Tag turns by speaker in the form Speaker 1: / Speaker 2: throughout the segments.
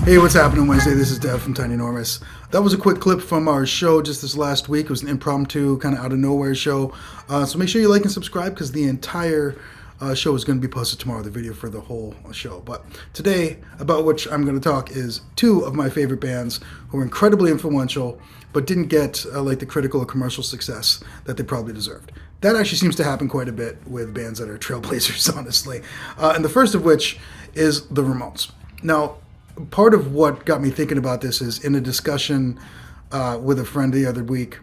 Speaker 1: Hey, what's happening Wednesday? This is Dev from Tiny Enormous. That was a quick clip from our show just this last week. It was an impromptu, kind of out of nowhere show. So make sure you like and subscribe because the entire show is going to be posted tomorrow, the video for the whole show. But today, about which I'm going to talk is two of my favorite bands who were incredibly influential but didn't get like the critical or commercial success that they probably deserved. That actually seems to happen quite a bit with bands that are trailblazers, honestly. And the first of which is the Ramones. Now, part of what got me thinking about this is in a discussion with a friend the other week,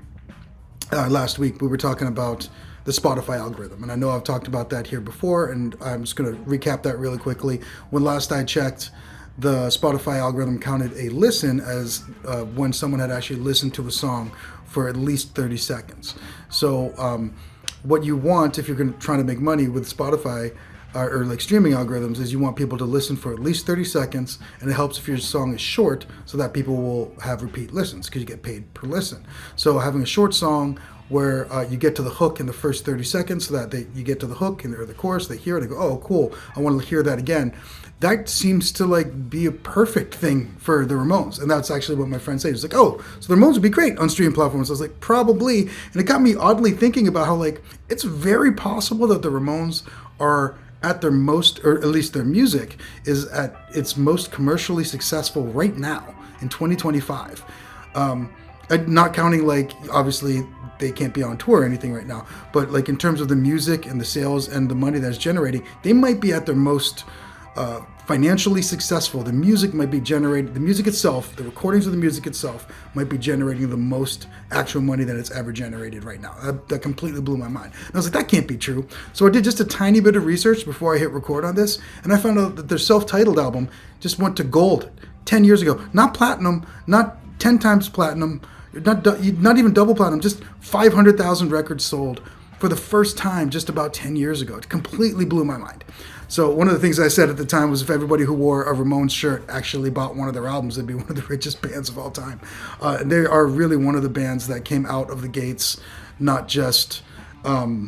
Speaker 1: last week, we were talking about the Spotify algorithm. And I know I've talked about that here before, and I'm just going to recap that really quickly. When last I checked, the Spotify algorithm counted a listen as when someone had actually listened to a song for at least 30 seconds. So what you want if you're trying to make money with Spotify or like streaming algorithms is you want people to listen for at least 30 seconds, and it helps if your song is short so that people will have repeat listens because you get paid per listen. So having a short song where you get to the hook in the first 30 seconds so that you get to the hook or the chorus, they hear it and go, oh, cool, I want to hear that again. That seems to like be a perfect thing for the Ramones. And that's actually what my friend said. He's like, oh, so the Ramones would be great on streaming platforms. I was like, probably. And it got me oddly thinking about how like it's very possible that the Ramones are at their most, or at least their music is at its most commercially successful right now in 2025. Not counting like, obviously they can't be on tour or anything right now, but like in terms of the music and the sales and the money that's generating, they might be at their most financially successful. The music might be generating, the music itself, the recordings of the music itself might be generating the most actual money that it's ever generated right now. That completely blew my mind. And I was like, that can't be true. So I did just a tiny bit of research before I hit record on this, and I found out that their self-titled album just went to gold 10 years ago. Not platinum, not 10 times platinum, not even double platinum, just 500,000 records sold for the first time just about 10 years ago. It completely blew my mind. So one of the things I said at the time was if everybody who wore a Ramones shirt actually bought one of their albums, they'd be one of the richest bands of all time. They are really one of the bands that came out of the gates, not just like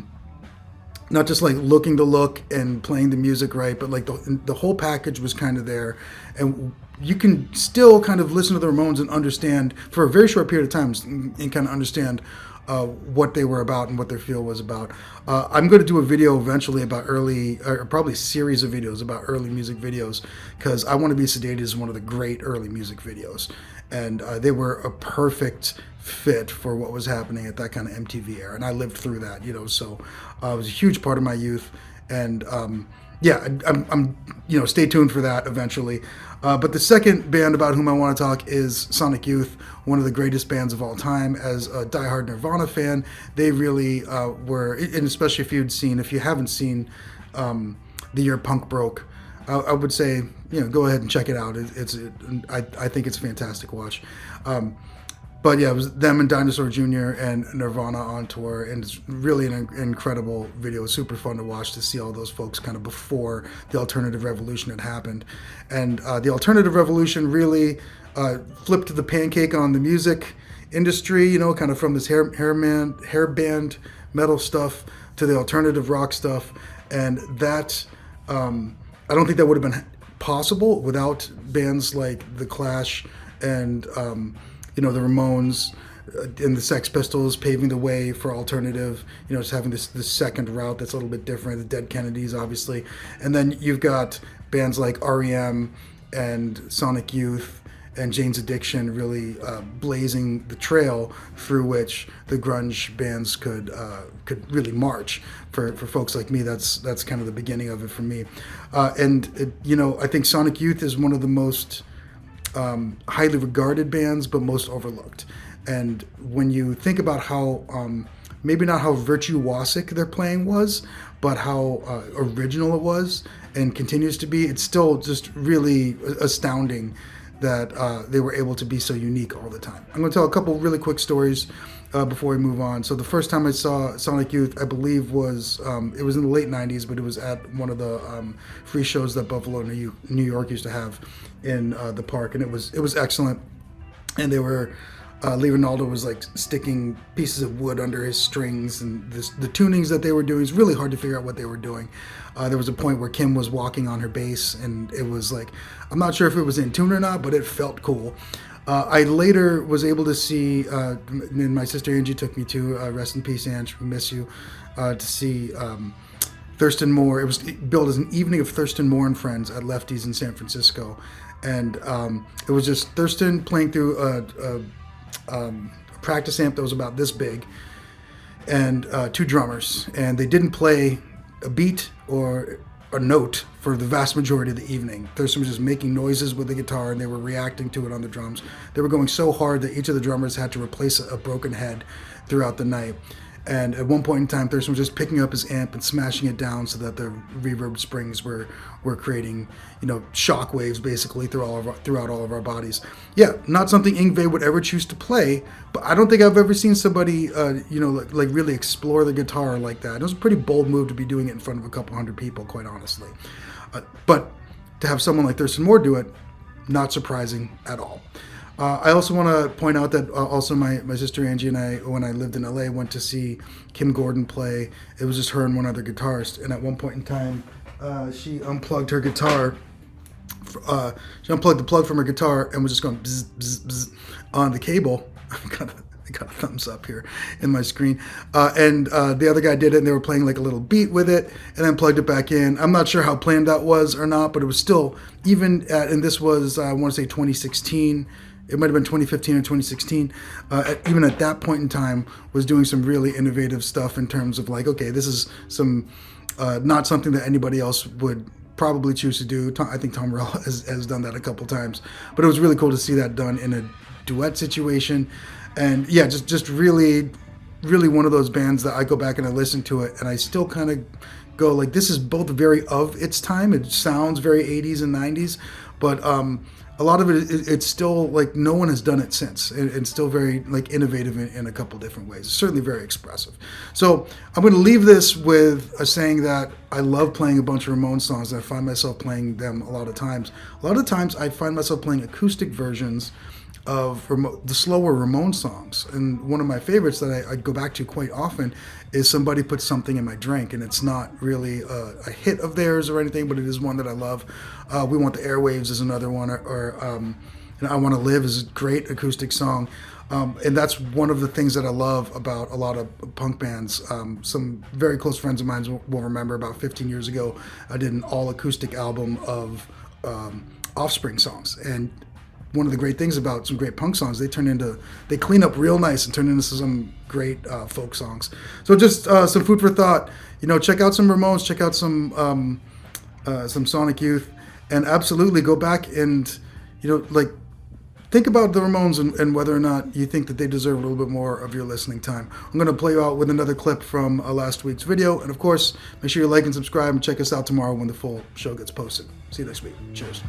Speaker 1: looking the look and playing the music right, but like the whole package was kind of there. And you can still kind of listen to the Ramones and understand for a very short period of time and kind of understand what they were about and what their feel was about. I'm going to do a video eventually about early, or probably a series of videos about early music videos, because I Want to Be Sedated is one of the great early music videos. And they were a perfect fit for what was happening at that kind of MTV era. And I lived through that, so it was a huge part of my youth. And yeah, I'm stay tuned for that eventually. But the second band about whom I want to talk is Sonic Youth, one of the greatest bands of all time. As a diehard Nirvana fan, they really were, and especially if you haven't seen The Year Punk Broke, I would say, go ahead and check it out. I think it's a fantastic watch. But yeah, it was them and Dinosaur Jr. and Nirvana on tour, and it's really an incredible video. It was super fun to watch, to see all those folks kind of before the alternative revolution had happened. And the alternative revolution really flipped the pancake on the music industry, kind of from this hair band metal stuff to the alternative rock stuff. And that, I don't think that would have been possible without bands like The Clash and the Ramones and the Sex Pistols paving the way for alternative, just having this second route that's a little bit different, the Dead Kennedys, obviously. And then you've got bands like REM and Sonic Youth and Jane's Addiction really blazing the trail through which the grunge bands could really march. For folks like me, that's kind of the beginning of it for me. I think Sonic Youth is one of the most highly regarded bands, but most overlooked. And when you think about how, maybe not how virtuosic their playing was, but how original it was and continues to be, it's still just really astounding that they were able to be so unique all the time. I'm going to tell a couple really quick stories before we move on. So the first time I saw Sonic Youth, I believe it was in the late 90s, but it was at one of the free shows that Buffalo, New York used to have in the park, and it was excellent. And they were Ronaldo was like sticking pieces of wood under his strings, and the tunings that they were doing is really hard to figure out what they were doing. There was a point where Kim was walking on her bass, and it was like, I'm not sure if it was in tune or not, but it felt cool. I later was able to see, and my sister Angie took me to, rest in peace, Ange, we miss you, to see Thurston Moore. It was billed as an evening of Thurston Moore and Friends at Lefty's in San Francisco. And it was just Thurston playing through a practice amp that was about this big, and two drummers, and they didn't play a beat or a note for the vast majority of the evening. Thurston was just making noises with the guitar, and they were reacting to it on the drums. They were going so hard that each of the drummers had to replace a broken head throughout the night. And at one point in time, Thurston was just picking up his amp and smashing it down so that the reverb springs were creating, shock waves basically throughout all of our bodies. Yeah, not something Yngwie would ever choose to play, but I don't think I've ever seen somebody, like really explore the guitar like that. It was a pretty bold move to be doing it in front of a couple hundred people, quite honestly. But to have someone like Thurston Moore do it, not surprising at all. I also want to point out that also my sister Angie and I, when I lived in LA, went to see Kim Gordon play. It was just her and one other guitarist. And at one point in time, she unplugged her guitar. She unplugged the plug from her guitar and was just going bzz, bzz, bzz on the cable. I got a thumbs up here in my screen. And the other guy did it, and they were playing like a little beat with it, and then plugged it back in. I'm not sure how planned that was or not, but it was still, and this was, I want to say 2016. It might have been 2015 or 2016. Even at that point in time, was doing some really innovative stuff in terms of like, okay, this is some not something that anybody else would probably choose to do. I think Tom Morello has done that a couple times, but it was really cool to see that done in a duet situation. And yeah, just really, really one of those bands that I go back and I listen to it, and I still kind of go like, this is both very of its time. It sounds very 80s and 90s, but a lot of it's still like no one has done it since, and still very like innovative in a couple different ways. It's certainly very expressive. So I'm going to leave this with a saying that I love playing a bunch of Ramones songs, and I find myself playing them a lot of times. A lot of times I find myself playing acoustic versions of the slower Ramones songs. And one of my favorites that I go back to quite often is Somebody Put Something in My Drink. And it's not really a hit of theirs or anything, but it is one that I love. We Want the Airwaves is another one, or I Want to Live is a great acoustic song. And that's one of the things that I love about a lot of punk bands. Some very close friends of mine will remember about 15 years ago, I did an all acoustic album of Offspring songs. And one of the great things about some great punk songs, they clean up real nice and turn into some great folk songs. So just some food for thought. Check out some Ramones, check out some Sonic Youth, and absolutely go back and think about the Ramones and whether or not you think that they deserve a little bit more of your listening time. I'm going to play you out with another clip from last week's video, and of course, make sure you like and subscribe, and check us out tomorrow when the full show gets posted. See you next week. Cheers.